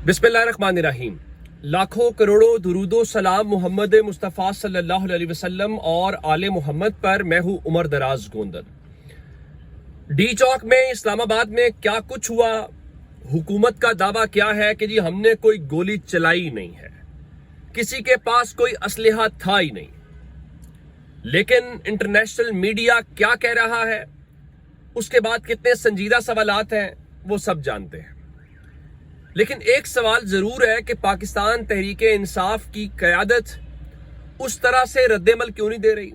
बिस्मिल्लाहिर्रहमानिर्रहीम। लाखों करोड़ों दुरूदो सलाम मोहम्मद मुस्तफ़ा सल्लल्लाहु अलैहि वसल्लम और आले मोहम्मद पर। मैं हूँ उमर दराज गोंदल। डी चौक में इस्लामाबाद में क्या कुछ हुआ, हुकूमत का दावा क्या है कि जी हमने कोई गोली चलाई नहीं है, किसी के पास कोई असलहा था ही नहीं। लेकिन इंटरनेशनल मीडिया क्या कह रहा है, उसके बाद कितने संजीदा सवालात हैं वो सब जानते हैं। लेकिन एक सवाल जरूर है कि पाकिस्तान तहरीक इंसाफ की क़यादत उस तरह से रद्दमल क्यों नहीं दे रही।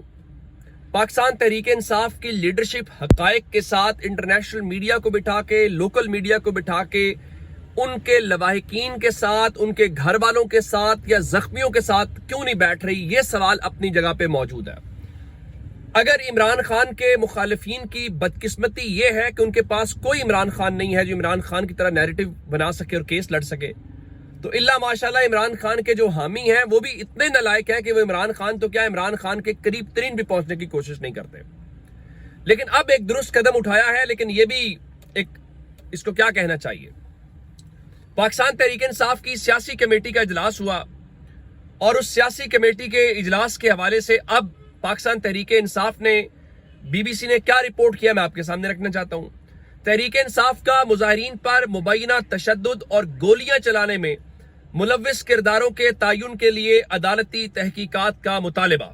पाकिस्तान तहरीक इंसाफ की लीडरशिप हक़ाइक़ के साथ इंटरनेशनल मीडिया को बिठा के, लोकल मीडिया को बिठा के, उनके लवाहिकीन के साथ, उनके घर वालों के साथ या जख्मियों के साथ क्यों नहीं बैठ रही। ये सवाल अपनी जगह पे मौजूद है। अगर इमरान खान के मुखालिफिन की बदकिस्मती ये है कि उनके पास कोई इमरान खान नहीं है जो इमरान खान की तरह नैरेटिव बना सके और केस लड़ सके, तो इल्ला माशाल्लाह इमरान खान के जो हामी हैं वो भी इतने नालायक हैं कि वो इमरान खान तो क्या, इमरान खान के करीब तरीन भी पहुंचने की कोशिश नहीं करते। लेकिन अब एक दुरुस्त कदम उठाया है, लेकिन ये भी एक, इसको क्या कहना चाहिए, पाकिस्तान तहरीक इंसाफ की सियासी कमेटी का इजलास हुआ और उस सियासी कमेटी के इजलास के हवाले से अब पाकिस्तान तहरीक इंसाफ ने, BBC ने क्या रिपोर्ट किया मैं आपके सामने रखना चाहता हूं। तहरीक इंसाफ का मुजाहिरीन पर मुबैना तशद्दुद और गोलियां चलाने में मुलव्विस किरदारों के तयन के लिए अदालती तहकीकात का मुतालबा।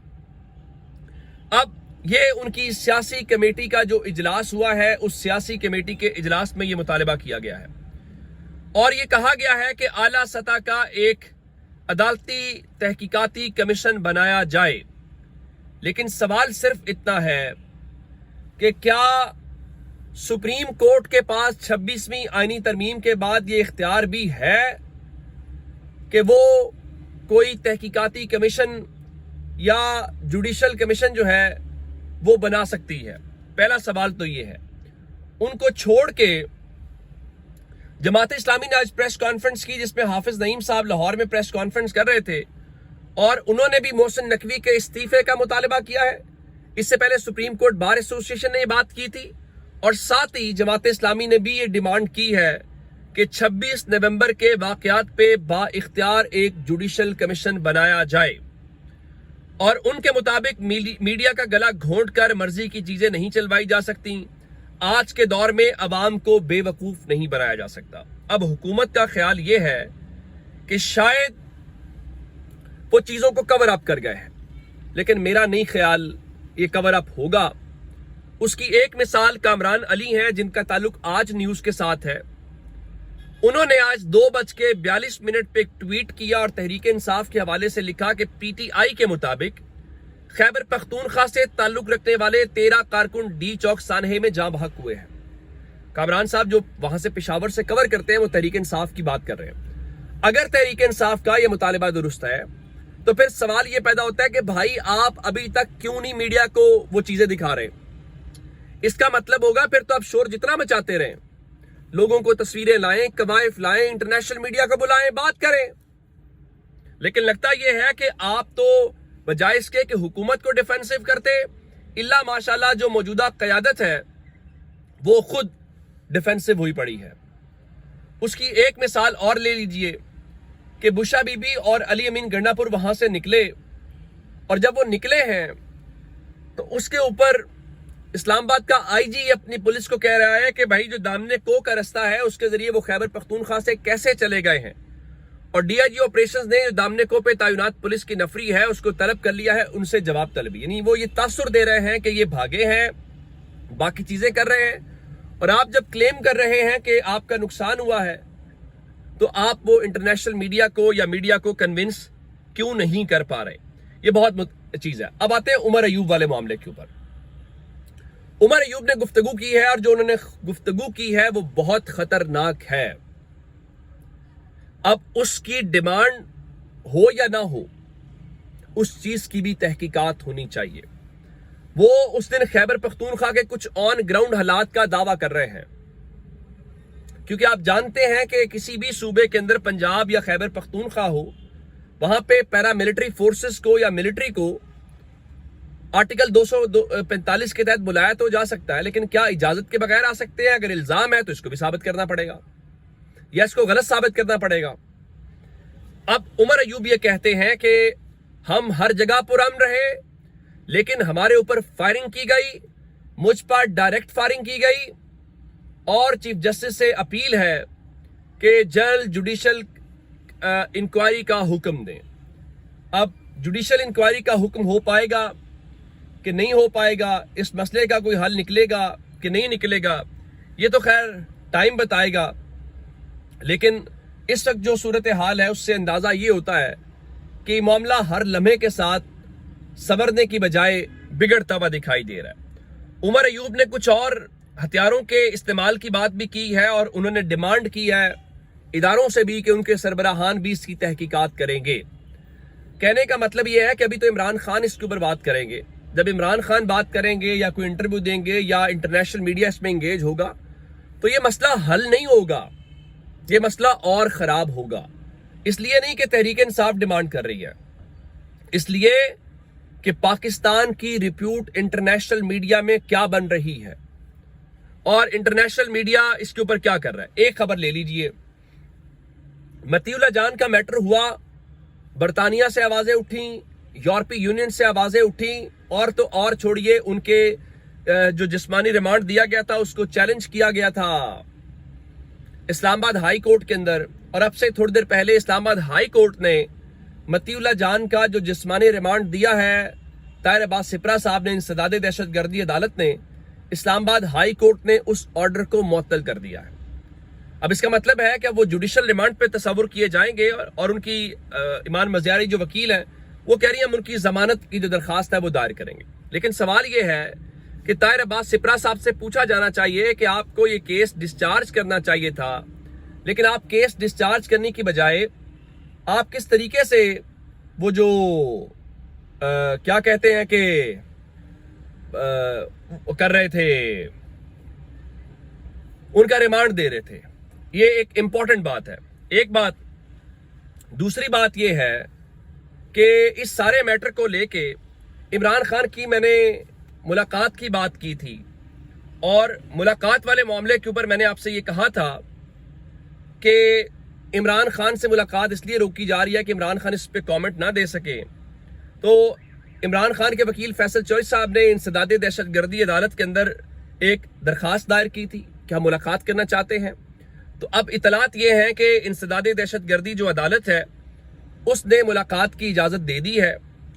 अब ये उनकी सियासी कमेटी का जो इजलास हुआ है, उस सियासी कमेटी के इजलास में ये मुतालबा किया गया है और ये कहा गया है कि आला सतह का एक अदालती तहकीकाती कमीशन बनाया जाए। लेकिन सवाल सिर्फ इतना है कि क्या सुप्रीम कोर्ट के पास 26वीं आईनी तरमीम के बाद ये इख्तियार भी है कि वो कोई तहकीकाती कमीशन या जुडिशल कमीशन जो है वो बना सकती है। पहला सवाल तो ये है। उनको छोड़ के जमात इस्लामी ने आज प्रेस कॉन्फ्रेंस की, जिसमें हाफिज नईम साहब लाहौर में प्रेस कॉन्फ्रेंस कर रहे थे और उन्होंने भी मोहसिन नकवी के इस्तीफे का मुतालबा किया है। इससे पहले सुप्रीम कोर्ट बार एसोसिएशन ने ये बात की थी और साथ ही जमात इस्लामी ने भी ये डिमांड की है कि 26 नवंबर के वाकयात पे बाइख्तियार एक जुडिशल कमीशन बनाया जाए और उनके मुताबिक मीडिया का गला घोंट कर मर्जी की चीजें नहीं चलवाई जा सकती। आज के दौर में अवाम को बेवकूफ नहीं बनाया जा सकता। अब हुकूमत का ख्याल ये है कि शायद वो चीजों को कवर अप कर गए हैं, लेकिन मेरा नहीं ख्याल ये कवर अप होगा। उसकी एक मिसाल कामरान अली है, जिनका ताल्लुक आज न्यूज के साथ है। उन्होंने आज 2:42 पे एक ट्वीट किया और तहरीक इंसाफ के हवाले से लिखा कि PTI के मुताबिक खैबर पख्तूनख्वा से ताल्लुक रखने वाले 13 कारकुन डी चौक सानहे में जाँ बहक हुए हैं। कामरान साहब जो वहां से पेशावर से कवर करते हैं वो तहरीक इंसाफ की बात कर रहे हैं। अगर तहरीक इंसाफ का यह मुतालबा दुरुस्त है तो फिर सवाल यह पैदा होता है कि भाई आप अभी तक क्यों नहीं मीडिया को वो चीजें दिखा रहे। इसका मतलब होगा फिर तो आप शोर जितना मचाते रहें, लोगों को तस्वीरें लाएं, कवायफ लाएं, इंटरनेशनल मीडिया को बुलाएं, बात करें। लेकिन लगता यह है कि आप तो बजाय इसके कि हुकूमत को डिफेंसिव करते, इल्ला माशाल्लाह जो मौजूदा क़यादत है वो खुद डिफेंसिव हुई पड़ी है। उसकी एक मिसाल और ले लीजिए कि बुशा बीबी और अली अमीन गंडापुर वहां से निकले और जब वो निकले हैं तो उसके ऊपर इस्लामाबाद का IG अपनी पुलिस को कह रहा है कि भाई जो दामने को का रास्ता है उसके जरिए वो खैबर पख्तूनख्वा से कैसे चले गए हैं, और DIG ऑपरेशंस ने जो दामने को पे तैनात पुलिस की नफरी है उसको तलब कर लिया है, उनसे जवाब तलबी। यानी वो ये तासुर दे रहे हैं कि ये भागे हैं, बाकी चीजें कर रहे हैं, और आप जब क्लेम कर रहे हैं कि आपका नुकसान हुआ है तो आप वो इंटरनेशनल मीडिया को या मीडिया को कन्विंस क्यों नहीं कर पा रहे। ये बहुत चीज है। अब आते हैं उमर अयूब वाले मामले के ऊपर। उमर अयूब ने गुफ्तगू की है और जो उन्होंने गुफ्तगू की है वो बहुत खतरनाक है। अब उसकी डिमांड हो या ना हो, उस चीज की भी तहकीकात होनी चाहिए। वो उस दिन खैबर पख्तूनख्वा के कुछ ऑन ग्राउंड हालात का दावा कर रहे हैं, क्योंकि आप जानते हैं कि किसी भी सूबे के अंदर, पंजाब या खैबर पख्तूनख्वा हो, वहां पे पैरामिलिट्री फोर्सेस को या मिलिट्री को आर्टिकल 245 के तहत बुलाया तो जा सकता है, लेकिन क्या इजाजत के बगैर आ सकते हैं? अगर इल्जाम है तो इसको भी साबित करना पड़ेगा या इसको गलत साबित करना पड़ेगा। اب عمر ایوب یہ کہتے ہیں کہ ہم ہر جگہ پرامن رہے لیکن ہمارے اوپر فائرنگ کی گئی، مجھ پر ڈائریکٹ فائرنگ کی گئی، اور چیف جسٹس سے اپیل ہے کہ جلد جوڈیشل انکوائری کا حکم دیں۔ اب جوڈیشل انکوائری کا حکم ہو پائے گا کہ نہیں ہو پائے گا، اس مسئلے کا کوئی حل نکلے گا کہ نہیں نکلے گا، یہ تو خیر ٹائم بتائے گا، لیکن اس وقت جو صورتحال ہے اس سے اندازہ یہ ہوتا ہے کہ معاملہ ہر لمحے کے ساتھ سنورنے کی بجائے بگڑتا ہوا دکھائی دے رہا ہے۔ عمر ایوب نے کچھ اور ہتھیاروں کے استعمال کی بات بھی کی ہے، اور انہوں نے ڈیمانڈ کی ہے اداروں سے بھی کہ ان کے سربراہان بھی اس کی تحقیقات کریں گے۔ کہنے کا مطلب یہ ہے کہ ابھی تو عمران خان اس کے اوپر بات کریں گے، جب عمران خان بات کریں گے یا کوئی انٹرویو دیں گے یا انٹرنیشنل میڈیا اس میں انگیج ہوگا تو یہ مسئلہ حل نہیں ہوگا، یہ مسئلہ اور خراب ہوگا۔ اس لیے نہیں کہ تحریک انصاف ڈیمانڈ کر رہی ہے، اس لیے کہ پاکستان کی ریپیوٹ انٹرنیشنل میڈیا میں کیا بن رہی ہے اور انٹرنیشنل میڈیا اس کے اوپر کیا کر رہا ہے۔ ایک خبر لے لیجئے، مطیع اللہ جان کا میٹر ہوا، برطانیہ سے آوازیں اٹھیں، یورپی یونین سے آوازیں اٹھیں، اور تو اور چھوڑیے ان کے جو جسمانی ریمانڈ دیا گیا تھا اس کو چیلنج کیا گیا تھا اسلام آباد ہائی کورٹ کے اندر، اور اب سے تھوڑی دیر پہلے اسلام آباد ہائی کورٹ نے مطیع اللہ جان کا جو جسمانی ریمانڈ دیا ہے طاہر عباس سپرہ صاحب نے انسداد دہشت گردی عدالت نے، اسلام آباد ہائی کورٹ نے اس آرڈر کو معطل کر دیا ہے۔ اب اس کا مطلب ہے کہ وہ جوڈیشل ریمانڈ پہ تصور کیے جائیں گے، اور ان کی ایمان مزیاری جو وکیل ہیں وہ کہہ رہی ہیں ہم ان کی ضمانت کی جو درخواست ہے وہ دائر کریں گے۔ لیکن سوال یہ ہے کہ طاہر عباس سپرہ صاحب سے پوچھا جانا چاہیے کہ آپ کو یہ کیس ڈسچارج کرنا چاہیے تھا، لیکن آپ کیس ڈسچارج کرنے کی بجائے آپ کس طریقے سے وہ جو کیا کہتے ہیں کہ کر رہے تھے، ان کا ریمانڈ دے رہے تھے۔ یہ ایک امپورٹنٹ بات ہے، ایک بات۔ دوسری بات یہ ہے کہ اس سارے میٹر کو لے کے عمران خان کی میں نے ملاقات کی بات کی تھی، اور ملاقات والے معاملے کے اوپر میں نے آپ سے یہ کہا تھا کہ عمران خان سے ملاقات اس لیے روکی جا رہی ہے کہ عمران خان اس پہ کامنٹ نہ دے سکے۔ تو عمران خان کے وکیل فیصل چوہدری صاحب نے انسداد دہشت گردی عدالت کے اندر ایک درخواست دائر کی تھی کہ ہم ملاقات کرنا چاہتے ہیں۔ تو اب اطلاعات یہ ہیں کہ انسداد دہشت گردی جو عدالت ہے اس نے ملاقات کی اجازت دے دی ہے،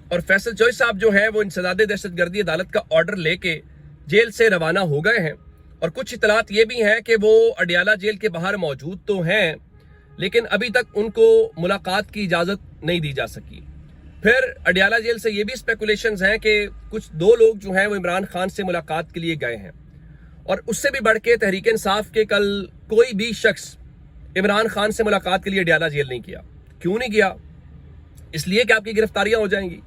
اور فیصل چوہدری صاحب جو ہے وہ انسداد دہشت گردی عدالت کا آرڈر لے کے جیل سے روانہ ہو گئے ہیں، اور کچھ اطلاعات یہ بھی ہیں کہ وہ اڈیالہ جیل کے باہر موجود تو ہیں لیکن ابھی تک ان کو ملاقات کی اجازت نہیں دی جا سکی۔ پھر اڈیالہ جیل سے یہ بھی اسپیکولیشنز ہیں کہ کچھ دو لوگ جو ہیں وہ عمران خان سے ملاقات کے لیے گئے ہیں، اور اس سے بھی بڑھ کے تحریک انصاف کے کل کوئی بھی شخص عمران خان سے ملاقات کے لیے اڈیالہ جیل نہیں کیا۔ کیوں نہیں کیا؟ اس لیے کہ آپ کی گرفتاریاں ہو جائیں گی۔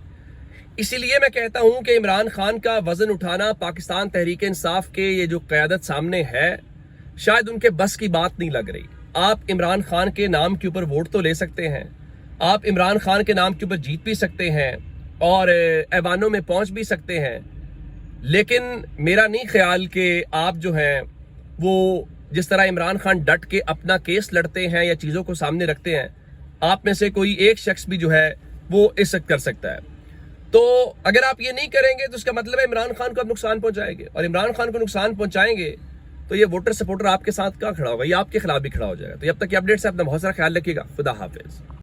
اسی لیے میں کہتا ہوں کہ عمران خان کا وزن اٹھانا پاکستان تحریک انصاف کے یہ جو قیادت سامنے ہے شاید ان کے بس کی بات نہیں لگ رہی۔ آپ عمران خان کے نام کے اوپر ووٹ تو لے سکتے ہیں، آپ عمران خان کے نام کے اوپر جیت بھی سکتے ہیں اور ایوانوں میں پہنچ بھی سکتے ہیں، لیکن میرا نہیں خیال کہ آپ جو ہیں وہ جس طرح عمران خان ڈٹ کے اپنا کیس لڑتے ہیں یا چیزوں کو سامنے رکھتے ہیں، آپ میں سے کوئی ایک شخص بھی جو ہے وہ عزت کر سکتا ہے۔ تو اگر آپ یہ نہیں کریں گے تو اس کا مطلب ہے عمران خان کو آپ نقصان پہنچائیں گے، اور عمران خان کو نقصان پہنچائیں گے تو یہ ووٹر سپورٹر آپ کے ساتھ کہاں کھڑا ہوگا، یہ آپ کے خلاف بھی کھڑا ہو جائے گا۔ تو جب تک یہ اپڈیٹ سے اپنا بہت سارا خیال رکھیے گا۔ خدا حافظ۔